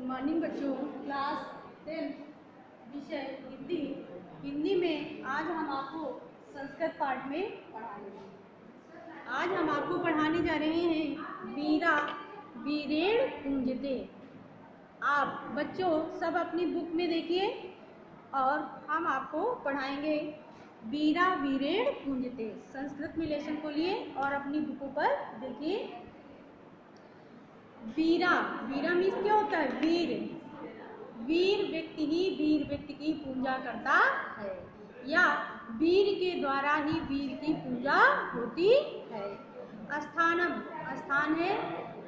Morning बच्चों, class 10 विषय हिंदी। हिंदी में आज हम आपको संस्कृत पाठ में पढ़ाएंगे। आज हम आपको पढ़ाने जा रहे हैं वीरा वीरेण पूंजते। आप बच्चों सब अपनी बुक में देखिए और हम आपको पढ़ाएंगे वीरा वीरेण पूंजते। संस्कृत में लेसन को लिए और अपनी बुकों पर देखिए। वीरा, वीरा मीन्स क्या होता है? वीर। वीर व्यक्ति ही वीर व्यक्ति की पूजा करता है या वीर के द्वारा ही वीर की पूजा होती है। स्थानम, स्थान है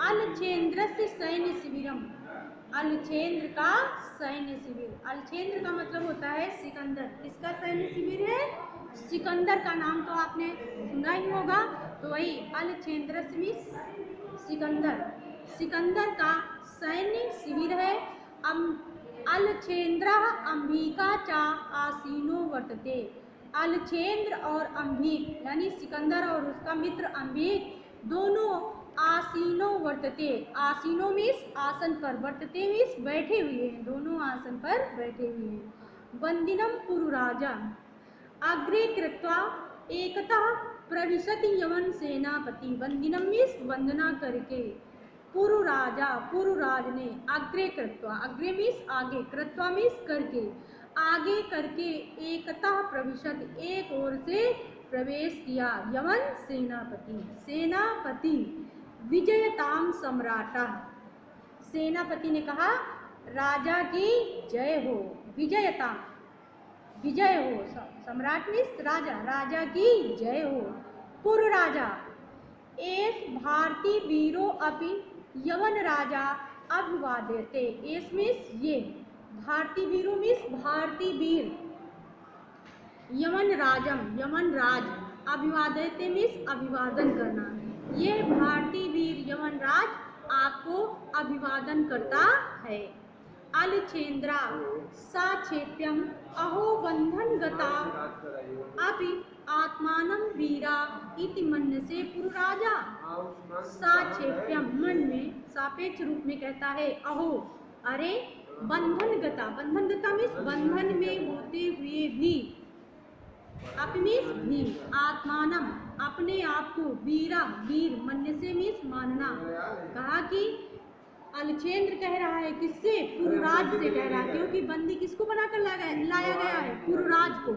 अलछेन्द्रस्य सैन्य शिविरम। अलछेन्द्र का सैन्य शिविर। अलछेन्द्र का मतलब होता है सिकंदर। किसका सैन्य शिविर है? सिकंदर का नाम तो आपने सुना ही होगा, तो वही अलछेन्द्रस्य मीन्स सिकंदर। सिकंदर का सैन्य शिविर है। अलछेन्द्र अंबिका चा आसीनो वर्तते। अलछेन्द्र और अंबिक यानी सिकंदर और उसका मित्र अंबिक दोनों आसीनो वर्तते। आसीनो मीन्स आसन पर, वर्तते मीन्स बैठे हुए हैं, दोनों आसन पर बैठे हुए हैं। वंदिनम पुरुराजा अग्रे कृत्वा एकतः प्रविशति यवन सेनापति। वंदिनम मीन्स वंदना करके। पुरुराजा, पुरुराज ने अग्रे कृत्वा, अग्रे मीन्स आगे, कृत्वा मीन्स करके, आगे करके एकतः प्रविशत एक ओर से प्रवेश किया यवन सेनापति। सेनापति विजयताम सम्राटा। सेनापति ने कहा राजा की जय हो। विजयताम, विजय हो। सम्राट मीन्स राजा, राजा की जय हो। पुर राजा एस भारती वीरो अपि यवन राजा अभिवाद्यते। एस मीन्स ये, भारती वीरो मीन्स भारती वीर, यमन राजम यमन राज, अभिवाद्यते मीन्स अभिवादन करना। ये भारती वीर यमन राज आपको अभिवादन करता है। अलछेन्द्रा साक्षेप्यम अहो बंधन गता अपि आत्मानं वीरा इति मन्यसे पुरुराजा। साक्षेप्यम मन में सापेक्ष रूप में कहता है अहो, अरे, बंधन गता, बंधन गता मीन्स बंधन में होते हुए भी, अपि मीन्स भी, आत्मानम अपने आप को, वीरा वीर, मन्यसे मीन्स मानना। कहा कि अलछेन्द्र कह रहा है किससे? पुरुराज से कह रहा है, क्योंकि बंदी किसको बनाकर लाया गया है? पुरुराज को।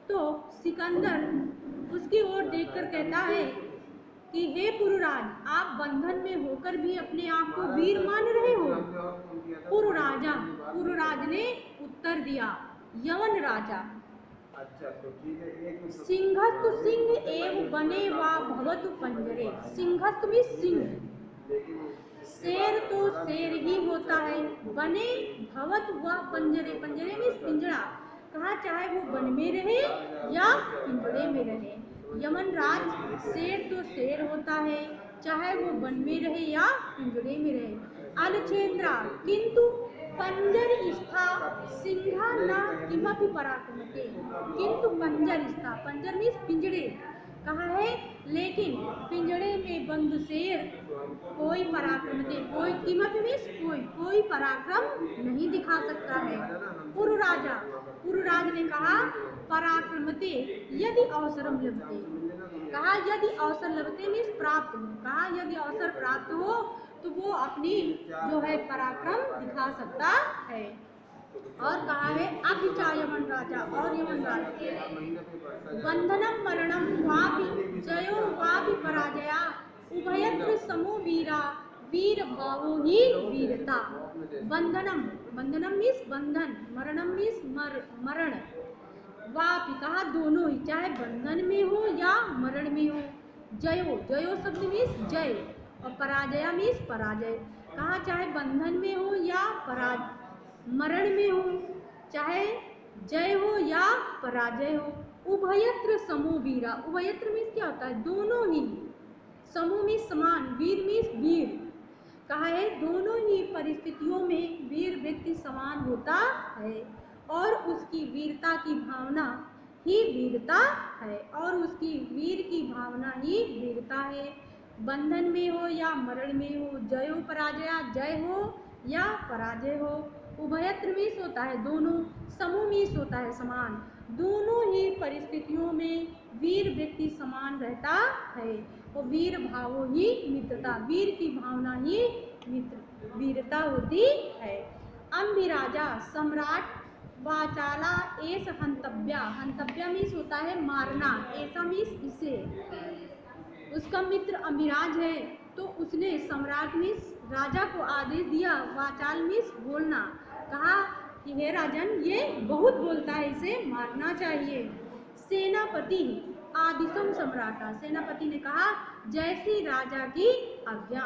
तो सिकंदर उसकी ओर देखकर कहता है कि हे पुरुराज, आप बंधन में होकर भी अपने आप को वीर मान रहे हो? पुरुराजा, पुरुराज ने उत्तर दिया यवन राजा। अच्छा, तो ठीक है। सिंहस्तु सिंह एव बने वा भवतु पंजरे। सिंहस्तु भी सिंह, शेर तो शेर ही होता है, बने भवत हुआ पंजरे, पंजरे में पिंजरा। कहा चाहे वो वन में रहे या पिंजरे में रहे। यमन राज शेर तो शेर होता है, चाहे वो वन में रहे या पिंजरे में रहे। अलछेन्द्रा किंतु पंजर स्था सिंहा न किमपि पराक्रमते। किंतु पंजर स्था, पंजर मीन्स पिंजरे, कहा है लेकिन पिंजरे में बंद शेर कोई पराक्रमते, कोई किमपि मीन्स कोई पराक्रम नहीं दिखा सकता है। पुरुराजा, पुरुराज ने कहा पराक्रमते यदि अवसरम लभते। कहा यदि अवसर लभते मीन्स प्राप्त हो। कहा यदि अवसर प्राप्त हो तो वो अपनी जो है पराक्रम दिखा सकता है। और कहा है अभिचा यमन राजा, और यमन राजा बंधनम मरणम वापि जयो वापि पराजया उभयत्र समो वीरा वीर भावो ही वीरता। बंधनम, बंधनम मीन्स बंधन, मरणम मीन्स मरण, वापि कहा दोनों ही, चाहे बंधन में हो या मरण में हो। जयो, जयो शब्द मीन्स जय, और पराजया मीन्स पराजय। कहा चाहे बंधन में हो या मरण में हो, चाहे जय हो या पराजय हो। उभयत्र समो वीरा, उभयत्र मीन्स क्या होता है? दोनों ही, समूह मीन्स समान, वीर मीन्स वीर। कहा है दोनों ही परिस्थितियों में वीर व्यक्ति समान होता है और उसकी वीरता की भावना ही वीरता है, और उसकी वीर की भावना ही वीरता है। बंधन में हो या मरण में हो, जय हो पराजया, जय हो या पराजय हो। उभयत्र मीन्स होता है दोनों, समूह मीन्स होता है समान। दोनों ही परिस्थितियों में वीर व्यक्ति समान रहता है और वीर भावो ही मित्रता, वीर की भावना ही मित्र वीरता होती है। अम्बिराजा सम्राट वाचाला एस हंतव्या, हंतव्या मीन्स होता है मारना, ऐसा मीन्स इसे। उसका मित्र अम्बिराज है तो उसने सम्राट मीन्स राजा को आदेश दिया, वाचाल मीन्स बोलना, कहा कि हे राजन ये बहुत बोलता है, इसे मारना चाहिए। सेनापति आदिशम सम्राटा, सेनापति ने कहा जैसी राजा की आज्ञा।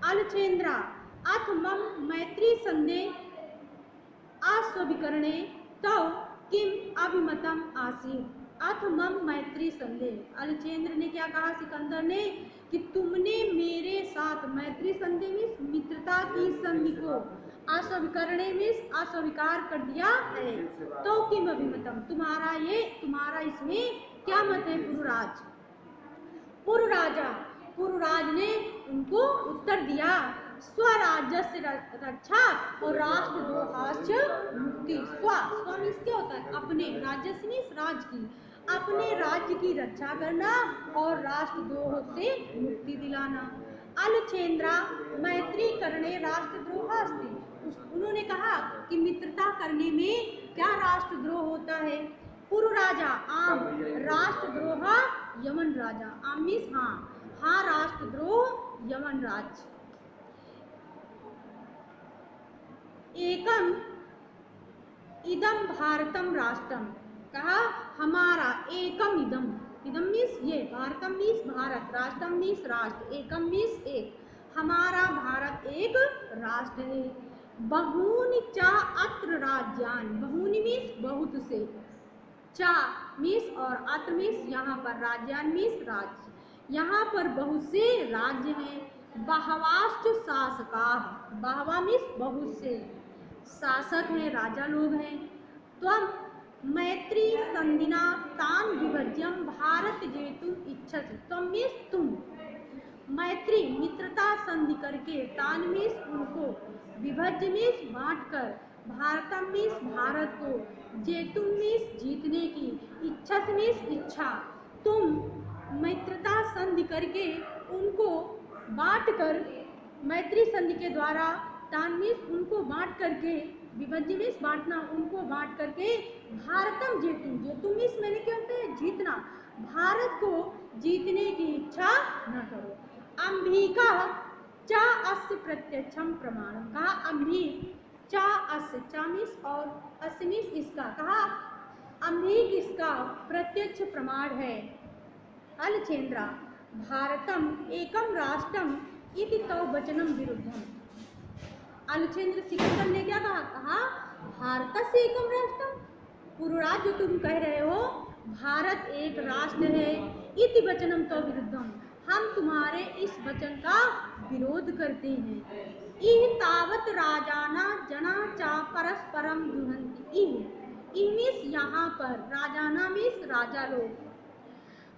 अलछेंद्रा अथ मम मैत्री संदेह आस्वभिकरणे तव किम अभिमतम आसीत्। अथ मम मैत्री संदेह, अलछेंद्र ने क्या कहा सिकंदर ने कि तुमने मेरे साथ मैत्री संदेह मीन्स मित्रता की संधि को अस्वीकरणे मीन्स अस्वीकार कर दिया है। तो किम अभिमतम, तुम्हारा इसमें क्या मत है पुरुराज। पुरुराज ने उनको उत्तर दिया स्वराज्य से रक्षा और राष्ट्रद्रोहाश्च मुक्ति। स्व मीन्स क्या होता है अपने, राज्य से मीन्स राज की, अपने राज्य की रक्षा करना और राष्ट्रद्रोह से मुक्ति दिलाना। अलछेंद्रा मैत्री करने राष्ट्रद्रोहास्ति, उन्होंने कहा कि मित्रता करने में क्या राष्ट्रद्रोह होता है। पुरुराजा आम राष्ट्रद्रोह यमन राजा, आम मीन्स हाँ राष्ट्रद्रोह यमन राज। एकम इदम भारतम राष्ट्रम, कहा हमारा एकम इदम, इदम मीन्स ये, भारतम मीन्स भारत, राष्ट्रम मीन्स राष्ट्र, एकम मीन्स एक, हमारा भारत एक राष्ट्र है। बहूनि चा अत्र राज्यान, बहूनि मीन्स बहुत से, चा मीन्स और अत्र मीन्स यहाँ पर, राज्यान मीन्स राज्य, यहाँ पर बहुत से राज्य हैं। बहवाश्च शासकाः, बहवा मीन्स बहुत से, शासक हैं राजा लोग हैं। त्वं मैत्री संधिना तान विभज्यम भारत जेतुम इच्छसि, त्वं मीन्स तुम, मैत्री मित्रता संधि करके, तान मीन्स उनको, विभज्य मीन्स बांट कर, भारतम मीन्स भारत को, जेतुम मीन्स जीतने की, इच्छस मीन्स इच्छा, तुम मित्रता संधि करके उनको बांट कर, मैत्री संधि के द्वारा, तान मीन्स उनको बांट करके, विभज्य मीन्स बांटना, उनको बांट करके, भारतम जेतुम, जेतुम मीन्स मैंने क्या होता है जीतना, भारत को जीतने की इच्छा न करो। अंबिका चा अस्य प्रत्यक्षम प्रमाणम, कहा अंबिक चा अस्य, चा मीन्स और अस्य मीन्स इसका, कहा अंबिक इसका प्रत्यक्ष प्रमाण है। अलछेंद्रा भारतम एकम राष्ट्रम इति तव वचनम विरुद्धम, अलछेंद्र सिकंदर ने क्या कहा भारत से एकम राष्ट्रम, पुरुराज जो तुम कह रहे हो भारत एक राष्ट्र है, इति वचनम तो विरुद्धम, हम तुम्हारे इस वचन का विरोध करते हैं। इह तावत राजाना जना चा परस्परम दुहंति, इह मीन्स यहाँ पर, राजाना मीन्स राजा लोग,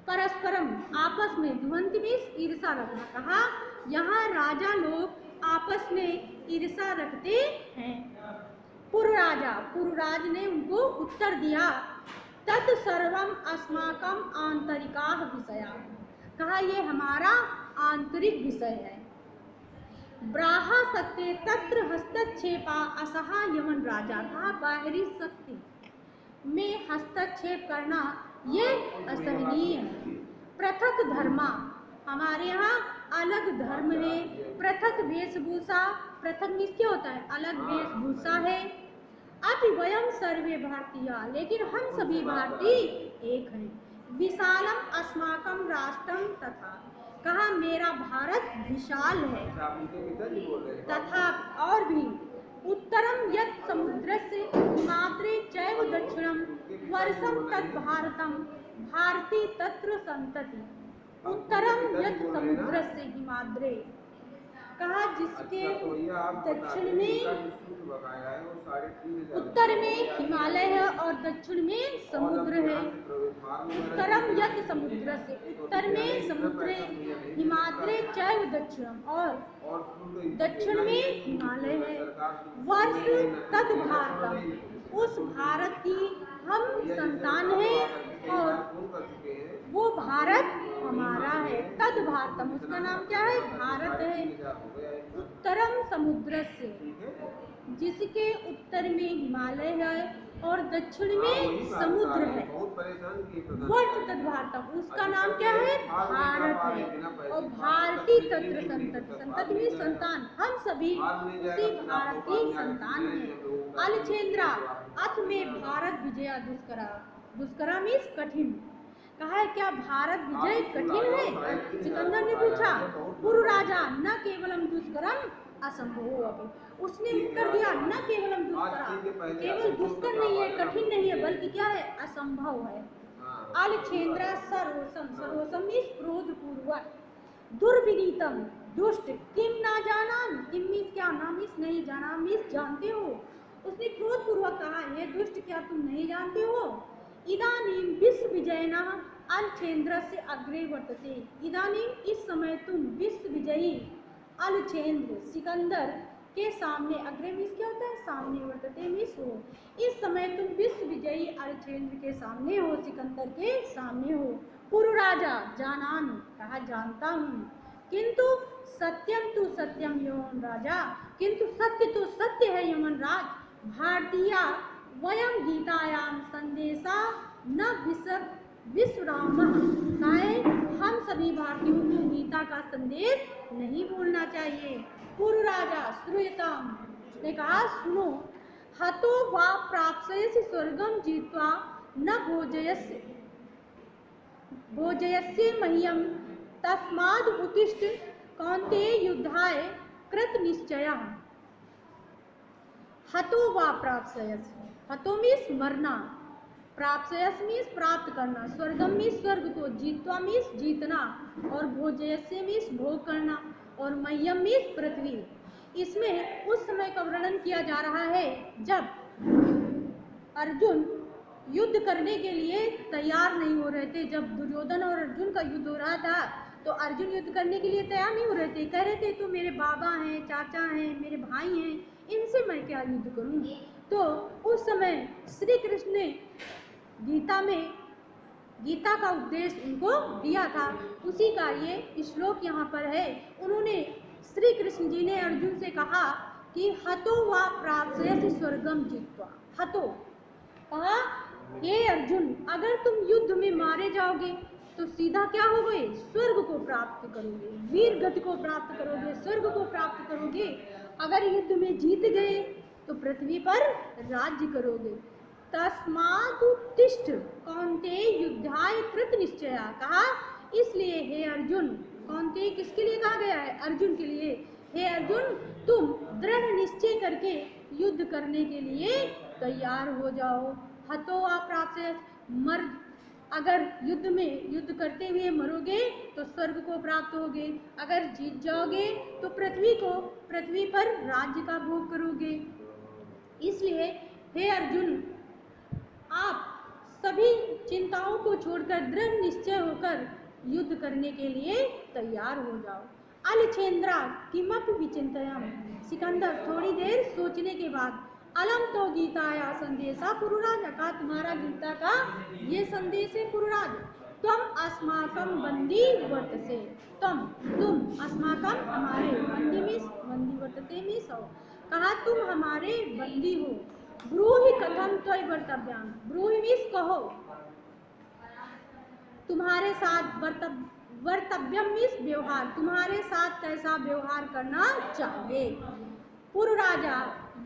परस्परम आपस में, दुहंति मीन्स ईर्षा रखना, कहा यहाँ राजा लोग आपस में ईर्षा रखते हैं। पुरुराज ने उनको उत्तर दिया तत् सर्वम अस्माकम आंतरिकाः विषया, कहा ये हमारा आंतरिक विषय है। ब्राहा सत्य तत्र हस्तक्षेपा असहा यमन राजा, कहा बाहरी शक्ति में हस्तक्षेप करना ये असहनीय है। पृथक धर्मा, हमारे यहाँ अलग धर्म है, पृथक वेशभूषा, पृथक मीन्स क्या होता है अलग वेशभूषा है। अभी वयम सर्वे भारतीय, लेकिन हम सभी भारतीय एक हैं। विशालम अस्माकं राष्ट्रम तथा, कहा मेरा भारत विशाल है, तथा और भी उत्तरम यत् समुद्रस्य हिमाद्रे चैव दक्षिणम वर्षम तत् भारतम भारती तत्र संतति। उत्तरम यत् समुद्रस्य हिमाद्रे, कहा जिसके अच्छा, तो भैया आप दक्षिण बताते हैं में इसका जो सूत्र बकाया है वो 3,500 उत्तर में हिमालय है और दक्षिण में समुद्र है। उत्तरम यत समुद्र से, उत्तर में समुद्र हिमाद्रे चैव दक्षिणम, और दक्षिण में हिमालय है। वर्ष तद भारतम, उस भारत की हम संतान हैं और वो भारत हमारा है। तद भारतम, उसका नाम क्या है? भारत है। उत्तरम समुद्र से, जिसके उत्तर में हिमालय है और दक्षिण में समुद्र है। वर्ष तद भारतम, उसका नाम क्या है? भारत है। और भारतीय तत्र संतति, संतति में संतान, हम सभी उसी भारत की संतान हैं। अलछेंद्रा, अथ में भारत विजया दुष्करा, दुष्करा मीन्स कठिन। कहा है क्या भारत विजय कठिन है? सिकंदर ने पूछा। पूर्व राजा, न केवलम दुष्करम असंभव अभी, उसने उत्तर दिया न केवलम दुष्करा, केवल दुष्कर नहीं है, कठिन नहीं है, बल्कि क्या है? असंभव है। अलछेंद्रा सर्वसम, सर्वसम मीन्स क्रोध पूर्वक, दुर्विनीतम दुष्ट, किम ना जाना, किम मीन्स क्या, ना मीन्स नहीं, जाना मीन्स जानते हो। उसने क्रोध पूर्वक कहा, ये दुष्ट क्या तुम नहीं जानते हो? इदानीम विश्व विजयिनः अलछेंद्रस्य अग्रे वर्तते, इदानीम इस समय तुम विश्व विजयी अलछेंद्र सिकंदर के सामने, अग्रे मीन्स क्या होता है? सामने, वर्तते मीन्स हो, इस समय तुम विश्व विजयी अलछेंद्र के सामने हो, सिकंदर के सामने हो। पूर्व राजा, जानान, कहा जानता हूँ, किंतु सत्यम तु सत्यम यमन राजा, किंतु सत्य तो सत्य है यमन राज। भारतीय वयम गीतायाम संदेशा न विश्रामः, काहे हम सभी भारतीयों को गीता का संदेश नहीं भूलना चाहिए। पूर्व राजा, श्रूयताम, उसने कहा सुनो, हतो वा प्राप्स्यसि स्वर्गम जीत्वा न भोजयस्य मह्यम तस्माद् उत्तिष्ठ कौन्तेय युद्धाय कृत निश्चयः। हतो वा प्राप्स्यसि, हतो मीन्स मरना, प्राप्स्यस मीन्स प्राप्त करना, स्वर्गम मीन्स स्वर्ग को, जीत्वा मीन्स जीतना, और भोजयस्य मीन्स भोग करना, और मह्यम मीन्स पृथ्वी। इसमें उस समय का वर्णन किया जा रहा है जब अर्जुन युद्ध करने के लिए तैयार नहीं हो रहे थे। जब दुर्योधन और अर्जुन का युद्ध हो रहा था तो अर्जुन युद्ध करने के लिए तैयार नहीं हो रहे थे, कह रहे थे तो मेरे बाबा हैं, चाचा हैं, मेरे भाई हैं, इनसे मैं क्या युद्ध करूं। तो उस समय श्री कृष्ण ने गीता का उपदेश उनको दिया था, उसी का ये श्लोक यहाँ पर है। उन्होंने, श्री कृष्ण जी ने अर्जुन से कहा कि हतो वा प्राप्स्यसि स्वर्गम जित्वा, हतो, कहा हे अर्जुन, अगर तुम युद्ध में मारे जाओगे तो सीधा क्या हो गए? स्वर्ग को प्राप्त करोगे, वीर गति को प्राप्त करोगे, स्वर्ग को प्राप्त करोगे। अगर युद्ध में जीत गए तो पृथ्वी पर राज्य करोगे। तस्मात् उत्तिष्ठ कौन्तेय युद्धाय कृत निश्चया, कहा इसलिए हे अर्जुन, कौन्तेय किसके लिए कहा गया है? अर्जुन के लिए। हे अर्जुन, तुम दृढ़ निश्चय करके युद्ध करने के लिए तैयार हो जाओ। हतो वा प्राप्स्यसि, मर, अगर युद्ध करते हुए मरोगे तो स्वर्ग को प्राप्त होगे, अगर जीत जाओगे तो पृथ्वी पर राज्य का भोग करोगे। इसलिए हे अर्जुन, आप सभी चिंताओं को छोड़कर दृढ़ निश्चय होकर युद्ध करने के लिए तैयार हो जाओ। अलछेंद्रा किमपि विचिंतयाम, सिकंदर थोड़ी देर सोचने के बाद, अलम तो गीताया संदेशा पुरुराज, का तुम्हारा गीता का ये संदेश है पुरुराज। तुम अस्माकम बंदी वर्तसे, तुम अस्माकम हमारे, बंदी मिस बंदी वर्तते मिस हो, कहा तुम हमारे बंदी हो। ब्रूहि कथम त्वयि वर्तव्यम, ब्रूहि मिस कहो, तुम्हारे साथ वर्तव्यम मिस व्यवहार, तुम्हारे साथ कैसा व्यवहार करना चाहिए। पूर्व राजा,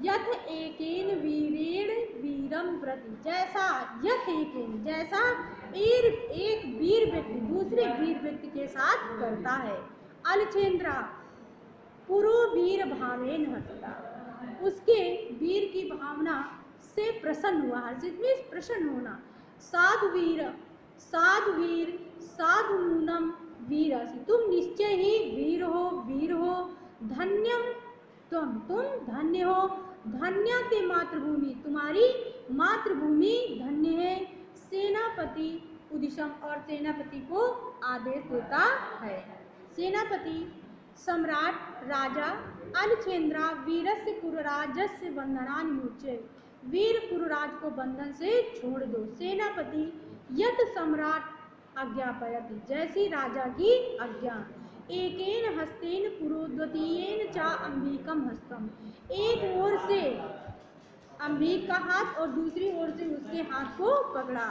यथ एकेन वीरेण वीरम प्रति, जैसा यथ एकेन, जैसा एक वीर व्यक्ति दूसरे वीर व्यक्ति के साथ करता है। अलछेंद्रा पुरो वीर भावेन हर्षिता, उसके वीर की भावना से प्रसन्न हुआ, हर्षित में प्रसन्न होना। साधु वीर साधु नूनम वीर, तुम निश्चय ही वीर हो धन्यम तुम धन्य हो, धन्य ते मातृभूमि, तुम्हारी मातृभूमि धन्य है। सेनापति उदिशम, और सेनापति को आदेश देता है। सेनापति सम्राट राजा अलछेंद्रा वीरस्य पुरराजस्य बंधनानि मुच्य, वीर पुरराज को बंधन से छोड़ दो। सेनापति यत सम्राट आज्ञापयति, जैसी राजा की आज्ञा। एकेन हस्तेन पुरो द्वितीयेन च अंबिकम हस्तम, एक ओर से अंबिक का हाथ और दूसरी ओर से उसके हाथ को पकड़ा।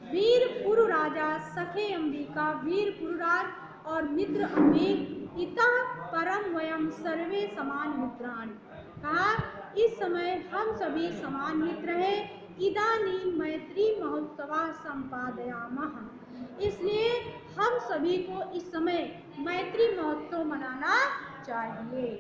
वीर पुरु राजा सखे अंबिका, वीर पुरुराज और मित्र अंबिक, इतः परम वयम सर्वे समान मित्राणि, कहा इस समय हम सभी समान मित्र हैं। इदानीं मैत्री महोत्सवः संपादयामः, इसलिए हम सभी को इस समय मैत्री महोत्सव मनाना चाहिए।